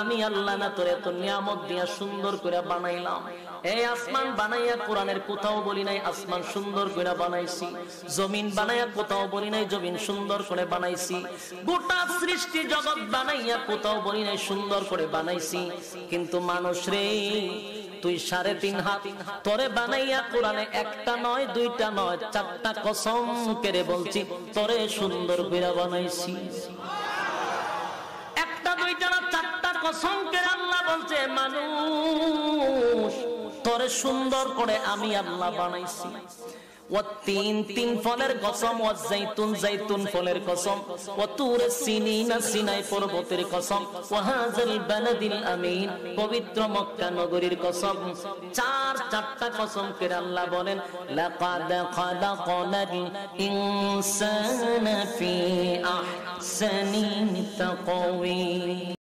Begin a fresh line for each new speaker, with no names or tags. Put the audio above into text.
আমি আল্লাহ না তোরে তো নিয়ামত দিয়া সুন্দর করে বানাইলাম। এই আসমান বানাইয়া কোরআনের কোথাও বলি নাই আসমান সুন্দর করে বানাইছি, জমিন বানাইয়া কোথাও বলি নাই জমিন সুন্দর করে বানাইছি, গোটা সৃষ্টি জগৎ বানাইয়া কোথাও বলি নাই সুন্দর করে বানাইছি। কিন্তু মানুষ রে, তুই 3.5 হাত তোরে বানাইয়া কোরআনে একটা নয় দুইটা নয় 4টা কসম করে বলছি তোরে সুন্দর করে বানাইছি। একটা দুইটা না 4টা কসম করে আল্লাহ বলছে মানুষ তোরে সুন্দর করে আমি আল্লাহ বানাইছি। তিন ফলের কসম, জাইতুন ফলের কসম, সিনাই পর্বতের কসম, ওয়াহাযাল বালাদিল আমিন পবিত্র মক্কা নগরীর কসম। 4টা কসম করে আল্লাহ বলেন লাকাদ খালাকনাল ইনসানা ফি আহসানি তাকওয়িম।